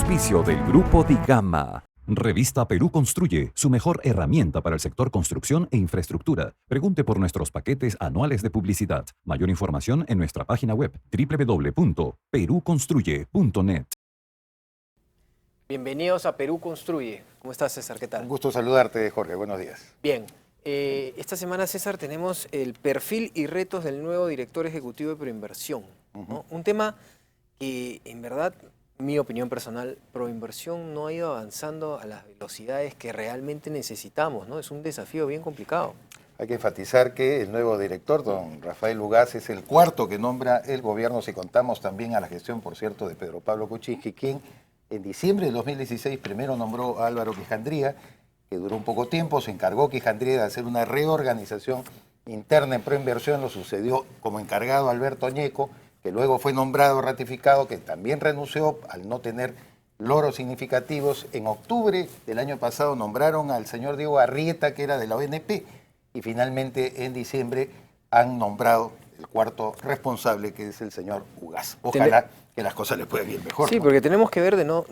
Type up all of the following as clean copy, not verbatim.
auspicio del Grupo Di Gama. Revista Perú Construye, su mejor herramienta para el sector construcción e infraestructura. Pregunte por nuestros paquetes anuales de publicidad. Mayor información en nuestra página web www.peruconstruye.net. Bienvenidos a Perú Construye. ¿Cómo estás, César? ¿Qué tal? Un gusto saludarte, Jorge. Buenos días. Bien. Esta semana, César, tenemos el perfil y retos del nuevo director ejecutivo de Proinversión, ¿no? Un tema que, en verdad, mi opinión personal, Proinversión no ha ido avanzando a las velocidades que realmente necesitamos, ¿no? Es un desafío bien complicado. Hay que enfatizar que el nuevo director, don Rafael Ugaz, es el cuarto que nombra el gobierno, si contamos también a la gestión, por cierto, de Pedro Pablo Kuczynski, quien en diciembre de 2016 primero nombró a Álvaro Quijandría, que duró un poco tiempo, se encargó Quijandría de hacer una reorganización interna en Proinversión, lo sucedió como encargado Alberto Ñeco, que luego fue nombrado, ratificado, que también renunció al no tener logros significativos. En octubre del año pasado nombraron al señor Diego Arrieta, que era de la ONP, y finalmente en diciembre han nombrado el cuarto responsable, que es el señor Ugaz. Ojalá que las cosas le puedan ir mejor. Sí, ¿no? Porque tenemos que ver de no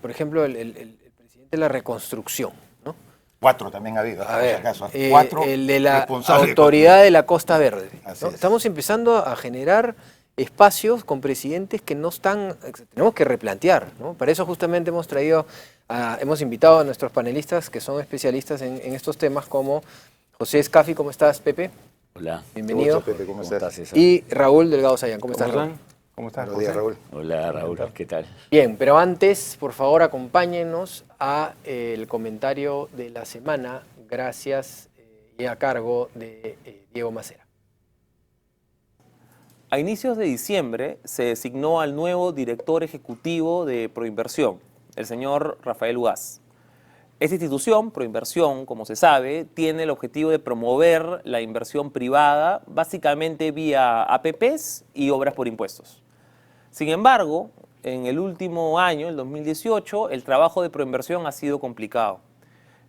por ejemplo, el presidente de la reconstrucción, ¿no? Cuatro también ha habido, A ver, acaso. Cuatro el de la responsables autoridad de la Costa Verde, Así ¿no? es. Estamos empezando a generar espacios con presidentes que no están, tenemos que replantear, ¿no? Para eso justamente hemos invitado a nuestros panelistas que son especialistas en estos temas, como José Escafi. ¿Cómo estás, Pepe? Hola. Bienvenido. Gusto, Pepe, ¿cómo estás? César? Y Raúl Delgado Sayán. ¿Cómo estás, Raúl? ¿Cómo estás, Buenos días, Raúl. Hola, Raúl. ¿Qué tal? Bien, pero antes, por favor, acompáñenos a el comentario de la semana, gracias y a cargo de Diego Macera. A inicios de diciembre se designó al nuevo director ejecutivo de Proinversión, el señor Rafael Ugaz. Esta institución, Proinversión, como se sabe, tiene el objetivo de promover la inversión privada, básicamente vía APPs y obras por impuestos. Sin embargo, en el último año, el 2018, el trabajo de Proinversión ha sido complicado.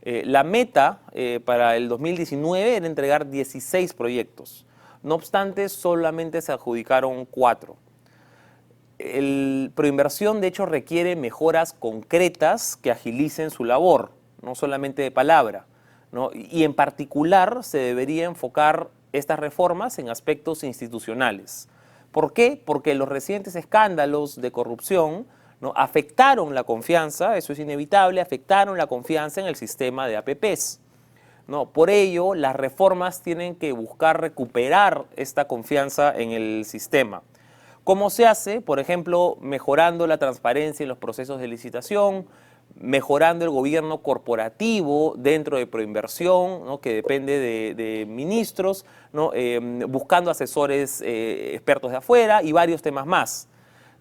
La meta para el 2019 era entregar 16 proyectos. No obstante, solamente se adjudicaron 4. El Proinversión, de hecho, requiere mejoras concretas que agilicen su labor, no solamente de palabra, ¿no? Y en particular se debería enfocar estas reformas en aspectos institucionales. ¿Por qué? Porque los recientes escándalos de corrupción, ¿no?, afectaron la confianza, eso es inevitable, afectaron la confianza en el sistema de APPs. ¿No? Por ello, las reformas tienen que buscar recuperar esta confianza en el sistema. ¿Cómo se hace? Por ejemplo, mejorando la transparencia en los procesos de licitación, mejorando el gobierno corporativo dentro de Proinversión, ¿no?, que depende de ministros, ¿no?, buscando asesores expertos de afuera y varios temas más,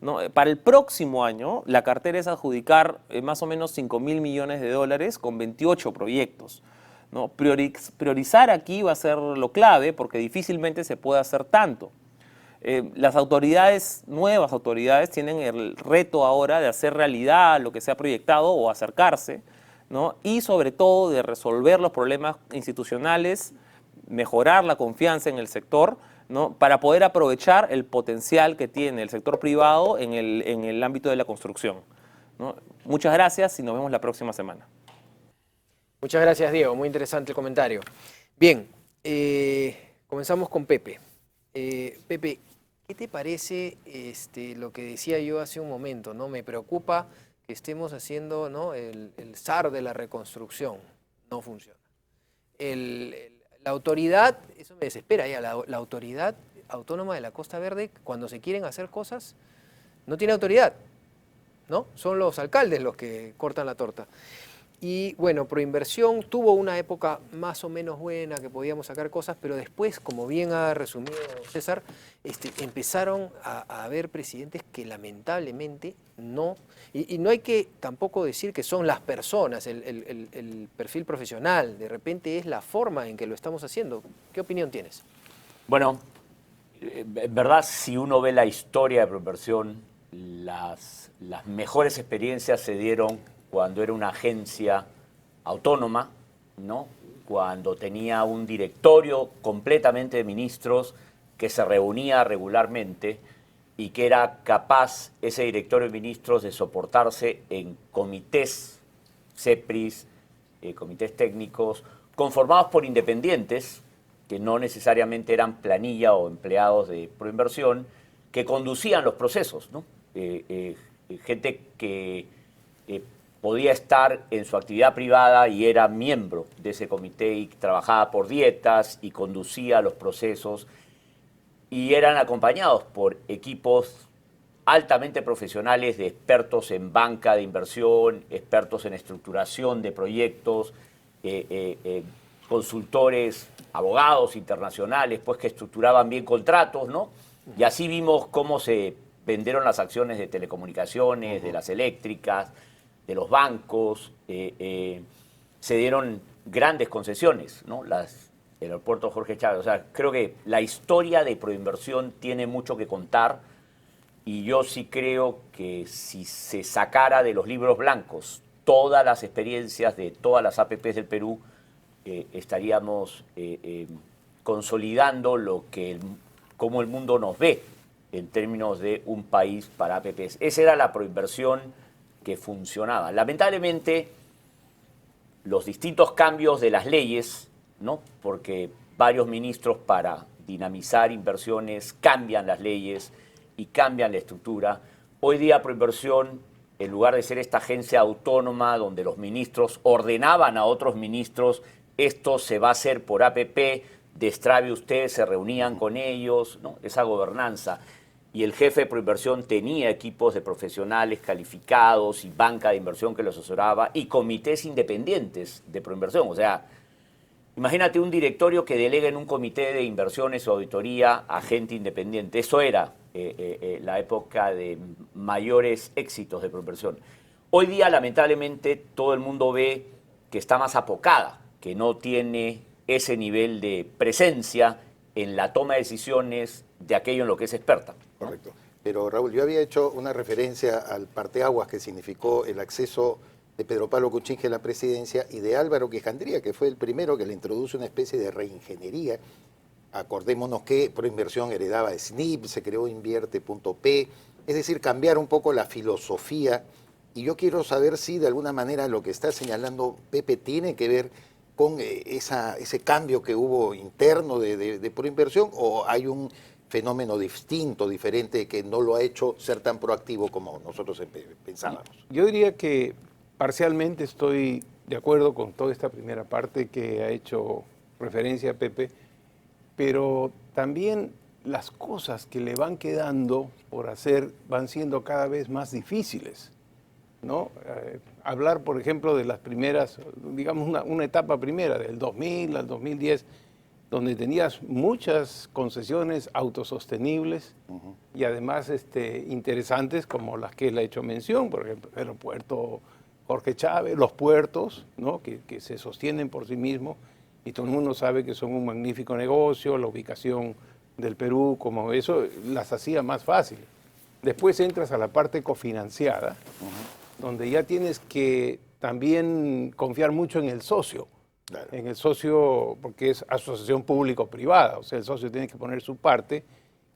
¿no? Para el próximo año, la cartera es adjudicar más o menos $5.000 millones con 28 proyectos. ¿No? Priorizar aquí va a ser lo clave porque difícilmente se puede hacer tanto. Las nuevas autoridades, tienen el reto ahora de hacer realidad lo que se ha proyectado o acercarse, ¿no? Y sobre todo de resolver los problemas institucionales, mejorar la confianza en el sector, ¿no?, para poder aprovechar el potencial que tiene el sector privado en el ámbito de la construcción, ¿no? Muchas gracias y nos vemos la próxima semana. Muchas gracias, Diego. Muy interesante el comentario. Bien, comenzamos con Pepe. Pepe, ¿qué te parece lo que decía yo hace un momento, ¿no? Me preocupa que estemos haciendo, ¿no?, el zar de la reconstrucción. No funciona. La autoridad, eso me desespera ya, la autoridad autónoma de la Costa Verde, cuando se quieren hacer cosas, no tiene autoridad, ¿no? Son los alcaldes los que cortan la torta. Y bueno, Proinversión tuvo una época más o menos buena, que podíamos sacar cosas, pero después, como bien ha resumido César, empezaron a haber presidentes que lamentablemente no, y no hay que tampoco decir que son las personas, el perfil profesional, de repente es la forma en que lo estamos haciendo. ¿Qué opinión tienes? Bueno, en verdad, si uno ve la historia de Proinversión, las mejores experiencias se dieron cuando era una agencia autónoma, ¿no?, cuando tenía un directorio completamente de ministros que se reunía regularmente y que era capaz ese directorio de ministros de soportarse en comités, CEPRIS, comités técnicos, conformados por independientes, que no necesariamente eran planilla o empleados de Proinversión, que conducían los procesos, ¿no? Gente que podía estar en su actividad privada y era miembro de ese comité y trabajaba por dietas y conducía los procesos, y eran acompañados por equipos altamente profesionales de expertos en banca de inversión, expertos en estructuración de proyectos, consultores, abogados internacionales, pues que estructuraban bien contratos, ¿no? Y así vimos cómo se vendieron las acciones de telecomunicaciones, de las eléctricas, de los bancos, se dieron grandes concesiones, ¿no? El aeropuerto Jorge Chávez. O sea, creo que la historia de Proinversión tiene mucho que contar, y yo sí creo que si se sacara de los libros blancos todas las experiencias de todas las APPs del Perú, estaríamos consolidando cómo el mundo nos ve en términos de un país para APPs. Esa era la Proinversión que funcionaba. Lamentablemente, los distintos cambios de las leyes, ¿no? Porque varios ministros, para dinamizar inversiones, cambian las leyes y cambian la estructura. Hoy día Proinversión, en lugar de ser esta agencia autónoma donde los ministros ordenaban a otros ministros, esto se va a hacer por APP, destrabe usted, se reunían con ellos, ¿no? Esa gobernanza. Y el jefe de Proinversión tenía equipos de profesionales calificados y banca de inversión que lo asesoraba y comités independientes de Proinversión. O sea, imagínate un directorio que delega en un comité de inversiones o auditoría a gente independiente. Eso era la época de mayores éxitos de Proinversión. Hoy día, lamentablemente, todo el mundo ve que está más apocada, que no tiene ese nivel de presencia en la toma de decisiones de aquello en lo que es experta, ¿no? Correcto. Pero Raúl, yo había hecho una referencia al parteaguas que significó el acceso de Pedro Pablo Kuczynski a la presidencia y de Álvaro Quijandría, que fue el primero que le introduce una especie de reingeniería. Acordémonos que Proinversión heredaba SNIP, se creó Invierte.p, es decir, cambiar un poco la filosofía. Y yo quiero saber si de alguna manera lo que está señalando Pepe tiene que ver con ese cambio que hubo interno de Proinversión, o hay un fenómeno distinto, diferente, que no lo ha hecho ser tan proactivo como nosotros pensábamos. Yo diría que parcialmente estoy de acuerdo con toda esta primera parte que ha hecho referencia a Pepe, pero también las cosas que le van quedando por hacer van siendo cada vez más difíciles, ¿no? Hablar, por ejemplo, de las primeras, digamos una etapa primera, del 2000 al 2010, donde tenías muchas concesiones autosostenibles y además interesantes, como las que él ha hecho mención, por ejemplo, el aeropuerto Jorge Chávez, los puertos, ¿no? que se sostienen por sí mismos y todo el mundo sabe que son un magnífico negocio, la ubicación del Perú, como eso, las hacía más fáciles. Después entras a la parte cofinanciada, donde ya tienes que también confiar mucho en el socio. Claro. En el socio, porque es asociación público-privada, o sea, el socio tiene que poner su parte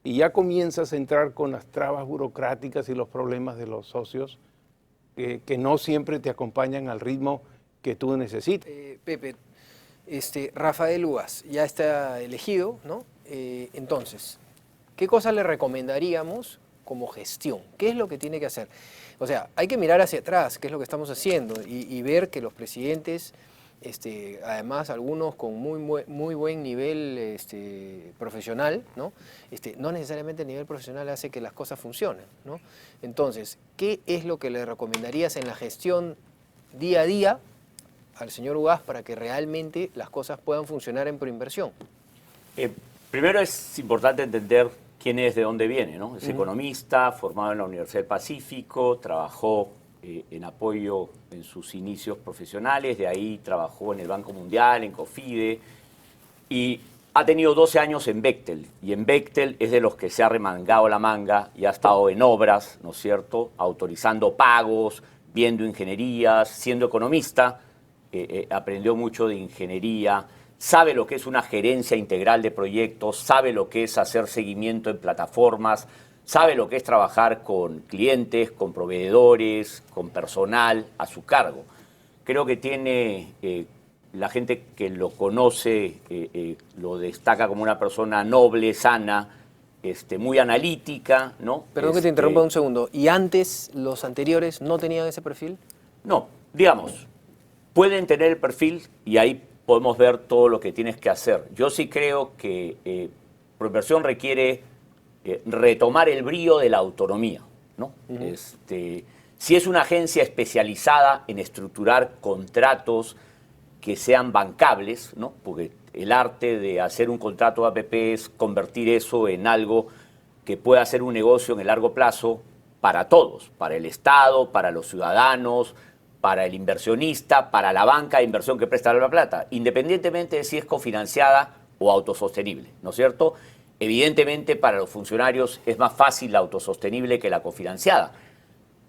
y ya comienzas a entrar con las trabas burocráticas y los problemas de los socios que no siempre te acompañan al ritmo que tú necesitas. Pepe, Rafael Ugaz ya está elegido, ¿no? Entonces, ¿qué cosas le recomendaríamos como gestión? ¿Qué es lo que tiene que hacer? O sea, hay que mirar hacia atrás, qué es lo que estamos haciendo, y ver que los presidentes, además algunos con muy buen nivel profesional, ¿no? No necesariamente el nivel profesional hace que las cosas funcionen, ¿no? Entonces, ¿qué es lo que le recomendarías en la gestión día a día al señor Ugaz para que realmente las cosas puedan funcionar en Proinversión? Primero es importante entender quién es, de dónde viene, ¿no? Es economista, formado en la Universidad del Pacífico, trabajó en apoyo en sus inicios profesionales, de ahí trabajó en el Banco Mundial, en COFIDE, y ha tenido 12 años en Bechtel, y en Bechtel es de los que se ha remangado la manga y ha estado en obras, ¿no es cierto?, autorizando pagos, viendo ingenierías, siendo economista, aprendió mucho de ingeniería, sabe lo que es una gerencia integral de proyectos, sabe lo que es hacer seguimiento en plataformas, sabe lo que es trabajar con clientes, con proveedores, con personal a su cargo. Creo que tiene, la gente que lo conoce lo destaca como una persona noble, sana, muy analítica, ¿no? Perdón que te interrumpa un segundo. ¿Y antes, los anteriores, no tenían ese perfil? No, digamos, pueden tener el perfil y ahí podemos ver todo lo que tienes que hacer. Yo sí creo que Proinversión requiere retomar el brío de la autonomía, ¿no? Si es una agencia especializada en estructurar contratos que sean bancables, ¿no? Porque el arte de hacer un contrato de APP es convertir eso en algo que pueda ser un negocio en el largo plazo para todos, para el Estado, para los ciudadanos, para el inversionista, para la banca de inversión que presta la plata, independientemente de si es cofinanciada o autosostenible, ¿no es cierto? Evidentemente para los funcionarios es más fácil la autosostenible que la cofinanciada,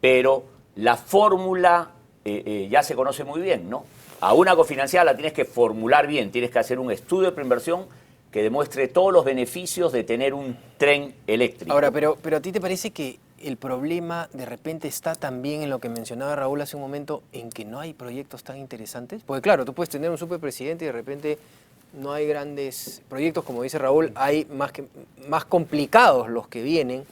pero la fórmula ya se conoce muy bien, ¿no? A una cofinanciada la tienes que formular bien, tienes que hacer un estudio de preinversión que demuestre todos los beneficios de tener un tren eléctrico. Ahora, pero ¿a ti te parece que el problema de repente está también en lo que mencionaba Raúl hace un momento, en que no hay proyectos tan interesantes? Porque claro, tú puedes tener un superpresidente y de repente no hay grandes proyectos, como dice Raúl, hay más complicados los que vienen.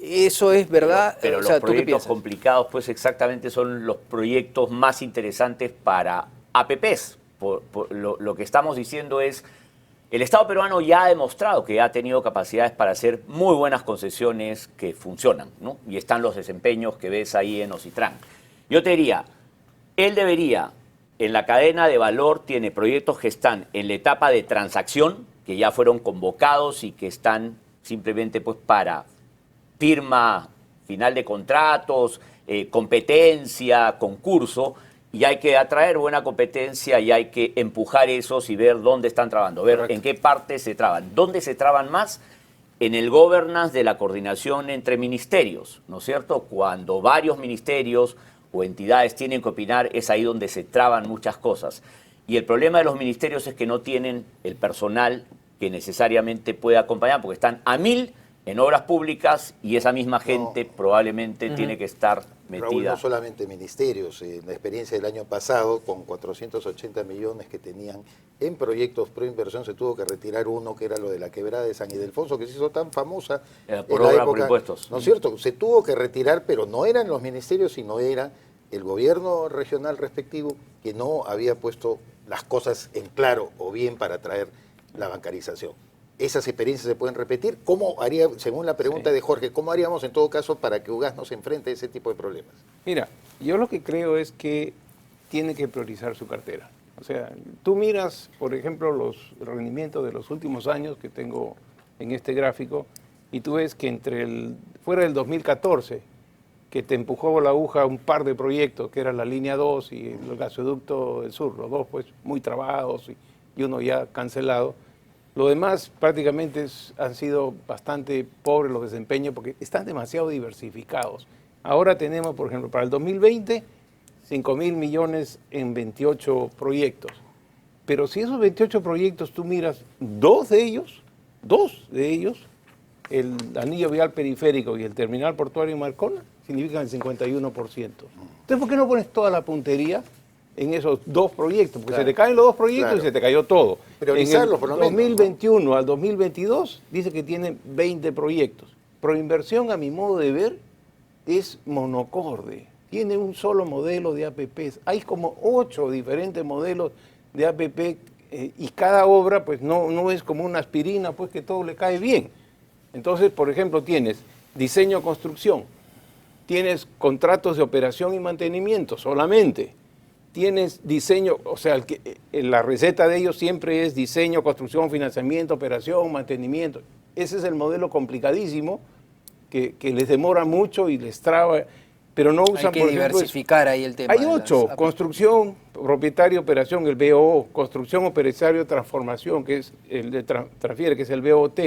¿Eso es verdad? Pero o sea, los ¿tú qué proyectos piensas? complicados pues exactamente son los proyectos más interesantes para APPs. Lo que estamos diciendo es, el Estado peruano ya ha demostrado que ha tenido capacidades para hacer muy buenas concesiones que funcionan, ¿no? Y están los desempeños que ves ahí en Ocitran. Yo te diría, él debería, en la cadena de valor, tiene proyectos que están en la etapa de transacción, que ya fueron convocados y que están simplemente pues para firma final de contratos, competencia, concurso, y hay que atraer buena competencia y hay que empujar esos y ver dónde están trabando, ver en qué parte se traban. ¿Dónde se traban más? En el governance de la coordinación entre ministerios, ¿no es cierto? Cuando varios ministerios o entidades tienen que opinar, es ahí donde se traban muchas cosas. Y el problema de los ministerios es que no tienen el personal que necesariamente puede acompañar, porque están a 1000 en obras públicas y esa misma gente probablemente tiene que estar metida. Raúl, no solamente ministerios, en la experiencia del año pasado, con 480 millones que tenían en proyectos Proinversión, se tuvo que retirar uno, que era lo de la quebrada de San Ildefonso, que se hizo tan famosa por en la obra, época, por impuestos. ¿no es cierto? Se tuvo que retirar, pero no eran los ministerios, sino era el gobierno regional respectivo que no había puesto las cosas en claro o bien para traer la bancarización. Esas experiencias se pueden repetir. ¿Cómo haría, según la pregunta de Jorge, cómo haríamos en todo caso para que UGAS no se enfrente a ese tipo de problemas? Mira, yo lo que creo es que tiene que priorizar su cartera. O sea, tú miras, por ejemplo, los rendimientos de los últimos años que tengo en este gráfico y tú ves que fuera del 2014, que te empujó la aguja un par de proyectos, que era la línea 2 y el gasoducto del sur, los dos pues muy trabados y uno ya cancelado. Lo demás prácticamente han sido bastante pobres los desempeños porque están demasiado diversificados. Ahora tenemos, por ejemplo, para el 2020, 5.000 millones en 28 proyectos. Pero si esos 28 proyectos tú miras, dos de ellos, el anillo vial periférico y el terminal portuario en Marcona, significan el 51%. Entonces, ¿por qué no pones toda la puntería en esos dos proyectos? Porque se te caen los dos proyectos y se te cayó todo. Priorizarlos por lo menos. 2021 al 2022 dice que tiene 20 proyectos. Proinversión, a mi modo de ver, es monocorde. Tiene un solo modelo de APPs. Hay como 8 diferentes modelos de APP y cada obra pues no es como una aspirina, pues que todo le cae bien. Entonces, por ejemplo, tienes diseño-construcción, tienes contratos de operación y mantenimiento solamente, tienes diseño, o sea, la receta de ellos siempre es diseño, construcción, financiamiento, operación, mantenimiento. Ese es el modelo complicadísimo que les demora mucho y les traba, pero no usan, Hay que por ejemplo, diversificar ahí el tema. hay 8, construcción, propietario, operación, el BOO, construcción, operario, transformación, que es el de transfiere, que es el BOT,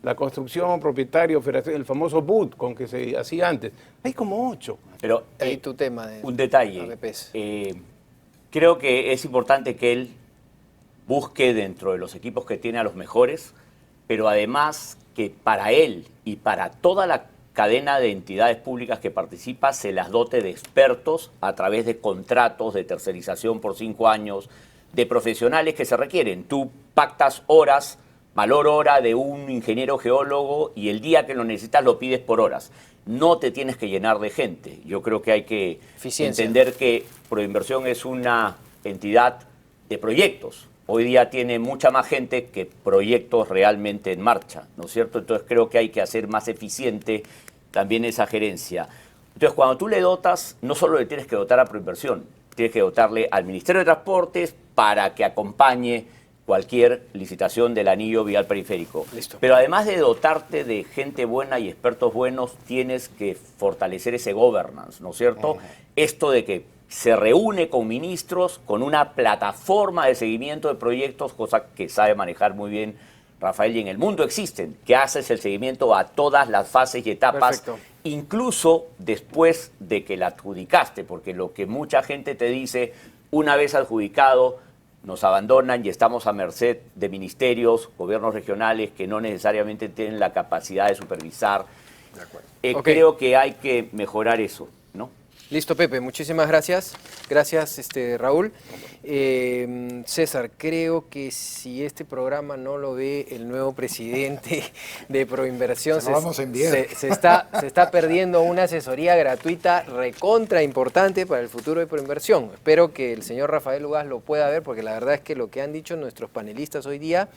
la construcción, propietario, operación, el famoso BUT, con que se hacía antes. Hay como 8. Pero Ahí tu tema de un detalle. APPs. Creo que es importante que él busque dentro de los equipos que tiene a los mejores, pero además que para él y para toda la cadena de entidades públicas que participa se las dote de expertos a través de contratos de tercerización por 5 años, de profesionales que se requieren. Tú pactas horas, valor hora de un ingeniero geólogo y el día que lo necesitas lo pides por horas. No te tienes que llenar de gente. Yo creo que hay que entender que Proinversión es una entidad de proyectos. Hoy día tiene mucha más gente que proyectos realmente en marcha, ¿no es cierto? Entonces creo que hay que hacer más eficiente también esa gerencia. Entonces cuando tú le dotas, no solo le tienes que dotar a Proinversión, tienes que dotarle al Ministerio de Transportes para que acompañe cualquier licitación del anillo vial periférico. Listo. Pero además de dotarte de gente buena y expertos buenos, tienes que fortalecer ese governance, ¿no es cierto? Esto de que se reúne con ministros, con una plataforma de seguimiento de proyectos, cosa que sabe manejar muy bien Rafael, y en el mundo existen, que haces el seguimiento a todas las fases y etapas, Perfecto. incluso después de que la adjudicaste, porque lo que mucha gente te dice, una vez adjudicado, nos abandonan y estamos a merced de ministerios, gobiernos regionales que no necesariamente tienen la capacidad de supervisar. De acuerdo. Ok. Creo que hay que mejorar eso, ¿no? Listo, Pepe, muchísimas gracias. Gracias, Raúl. César, creo que si este programa no lo ve el nuevo presidente de Proinversión, Se lo vamos a enviar. se está perdiendo una asesoría gratuita recontra importante para el futuro de Proinversión. Espero que el señor Rafael Ugaz lo pueda ver, porque la verdad es que lo que han dicho nuestros panelistas hoy día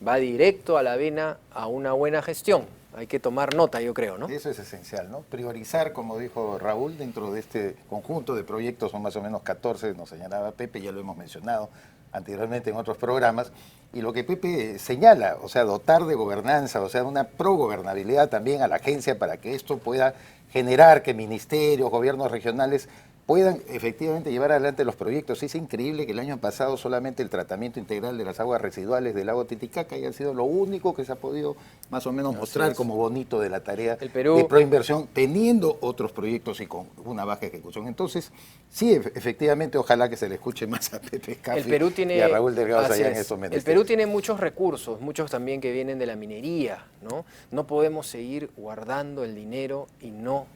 va directo a la vena a una buena gestión. Hay que tomar nota, yo creo, ¿no? Eso es esencial, ¿no? Priorizar, como dijo Raúl, dentro de este conjunto de proyectos, son más o menos 14, nos señalaba Pepe, ya lo hemos mencionado anteriormente en otros programas, y lo que Pepe señala, o sea, dotar de gobernanza, o sea, una progobernabilidad también a la agencia para que esto pueda generar que ministerios, gobiernos regionales puedan efectivamente llevar adelante los proyectos. Es increíble que el año pasado solamente el tratamiento integral de las aguas residuales del lago Titicaca haya sido lo único que se ha podido más o menos mostrar como bonito de la tarea El Perú, de Proinversión, teniendo otros proyectos y con una baja ejecución. Entonces, sí, efectivamente, ojalá que se le escuche más a Pepe Caffi el Perú tiene, y a Raúl Delgado así allá en es. estos El menesteres. Perú tiene muchos recursos, muchos también que vienen de la minería, ¿no? No podemos seguir guardando el dinero y no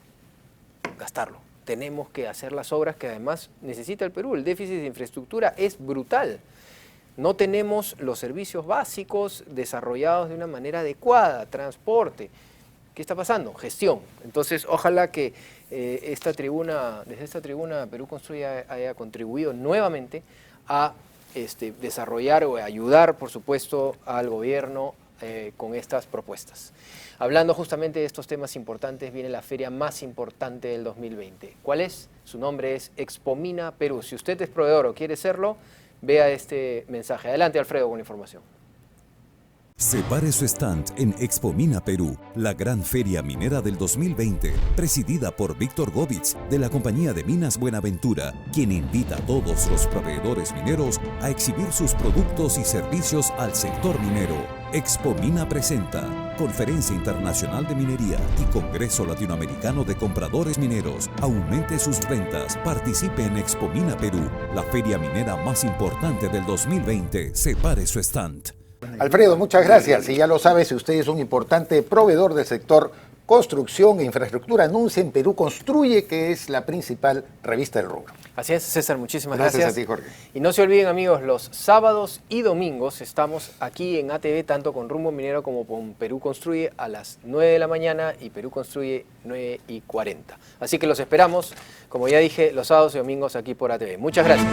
gastarlo. Tenemos que hacer las obras que además necesita el Perú. El déficit de infraestructura es brutal. No tenemos los servicios básicos desarrollados de una manera adecuada, transporte. ¿Qué está pasando? Gestión. Entonces, ojalá que desde esta tribuna Perú Construye haya contribuido nuevamente a desarrollar o ayudar, por supuesto, al gobierno con estas propuestas. Hablando justamente de estos temas importantes, viene la feria más importante del 2020. ¿Cuál es? Su nombre es Expomina Perú. Si usted es proveedor o quiere serlo, vea este mensaje. Adelante, Alfredo, con la información. Separe su stand en Expomina Perú, la gran feria minera del 2020, presidida por Víctor Govitz de la Compañía de Minas Buenaventura, quien invita a todos los proveedores mineros a exhibir sus productos y servicios al sector minero. Expomina presenta Conferencia Internacional de Minería y Congreso Latinoamericano de Compradores Mineros. Aumente sus ventas, participe en Expomina Perú, la feria minera más importante del 2020. Separe su stand. Alfredo, muchas gracias. Y ya lo sabe, si usted es un importante proveedor del sector construcción e infraestructura, anuncia en Perú Construye, que es la principal revista del rubro. Así es, César, muchísimas gracias. Gracias a ti, Jorge. Y no se olviden, amigos, los sábados y domingos estamos aquí en ATV, tanto con Rumbo Minero como con Perú Construye a las 9 de la mañana y Perú Construye 9:40. Así que los esperamos, como ya dije, los sábados y domingos aquí por ATV. Muchas gracias.